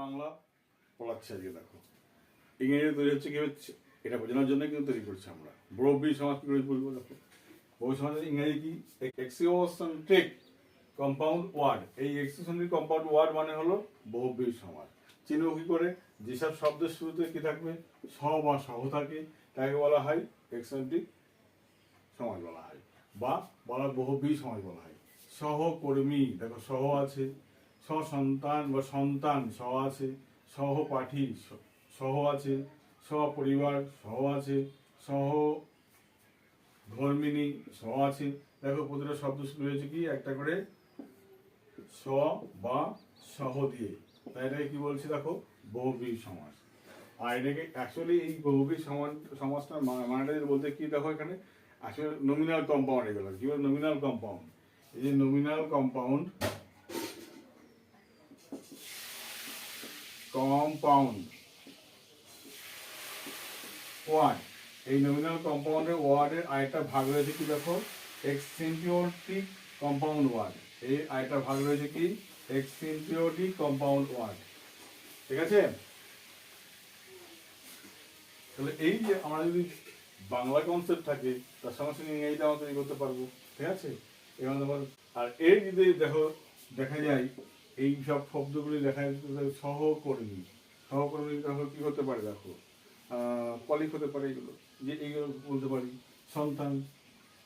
বাংলা পড়াচ্ছি আজকে। দেখো ইংরেজি তৈরি হচ্ছে কি হচ্ছে এটা বোঝানোর জন্য কিন্তু তৈরি করছি আমরা। বহুব্রী সমাজ কি করে বলবো? দেখো বহু সমাজের ইংরেজি কি? এক্সিওসেন্ট্রিক কম্পাউন্ড ওয়ার্ড। এই এক্সিওসেন্ট্রিক কম্পাউন্ড ওয়ার্ড মানে হলো বহুব্রী সমাজ। চিহ্ন কি করে? যেসব শব্দের শুরুতে কি থাকবে, স বা সহ থাকে, তাকে বলা হয় এক্সেন্ট্রিক সমাজ বলা হয়, বা বলা বহুব্রী সমাজ বলা হয়। সহকর্মী, দেখো সহ আছে, সন্তান বা সন্তান সহ আছে, সহপাঠী সহ আছে, সপরিবার সহ আছে, সহ ধর্মিনী সহ আছে। দেখো প্রতিটা শব্দ শুরু হয়েছে কি একটা করে স বা সহ দিয়ে, তাই এটাকে কি বলছি? দেখো বহুব্রী সমাজ। আর এটাকে অ্যাকচুয়ালি এই বহুব্রী সমাজটার মানেটা যদি বলতে কি, দেখো এখানে আসলে নমিনাল কম্পাউন্ড, এগুলো কি বলে? Nominal compound. এই যে নমিনাল কম্পাউন্ড ওয়ার্ড, এই নমিনাল কম্পাউন্ডের ওয়ার্ডের আরেকটা ভাগ রয়েছে কি? দেখো এক্সেন্টিওটিক কম্পাউন্ড ওয়ার্ড। এই আরেকটা ভাগ রয়েছে কি? এক্সেন্টিওটিক কম্পাউন্ড ওয়ার্ড। ঠিক আছে? তাহলে এই যে আমরা যদি বাংলা কনসেপ্ট থাকে, তার সঙ্গে সঙ্গে ইংরেজিটা আমরা তৈরি করতে পারবো। ঠিক আছে? এবং আর এর যদি দেখো দেখা যায় এই সব শব্দগুলি দেখা যায় সহকর্মী। সহকর্মী দেখো কি হতে পারে? দেখো কলিগ হতে পারে, এগুলো যে এইগুলো বলতে পারি। সন্তান,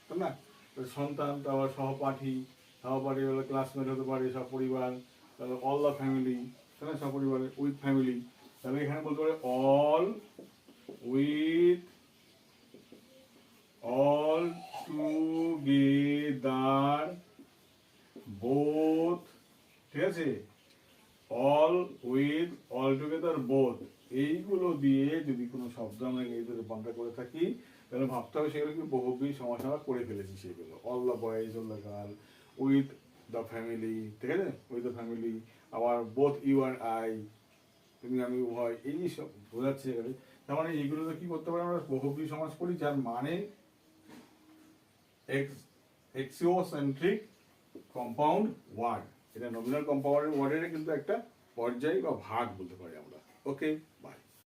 তাই না? সন্তান, তারপর সহপাঠী, সহপাঠী হলো ক্লাসমেট হতে পারে, সপরিবার, তাহলে অল দ্য ফ্যামিলি, তাই না? সপরিবারে উইথ ফ্যামিলি। তাহলে এখানে বলতে পারে all with, all together, both. ঠিক আছে? All with, all together, both. এইগুলো দিয়ে যদি কোনো শব্দ আমরা ইংরেজিতে রূপান্তর করে থাকি, তাহলে ভাবতে হবে সেগুলো কি বহুব্রী সমাস আমরা করে ফেলেছি। সেগুলো all the boys, all the girl, with the family, ঠিক আছে? উইথ দ্য ফ্যামিলি, আবার বোথ ইউ আর আই, তুমি আমি উভয়, এই সব বোঝাচ্ছে এখানে। তার মানে এইগুলোতে কি করতে পারি? আমরা বহুব্রী সমাস করি, যার মানে এক্সিওসেন্ট্রিক কম্পাউন্ড ওয়ার্ড। এটা নমিনাল কম্পাউন্ড ওয়ার্ডের কিন্তু একটা পর্যায় বা ভাগ বলতে পারি আমরা। ওকে, বাই।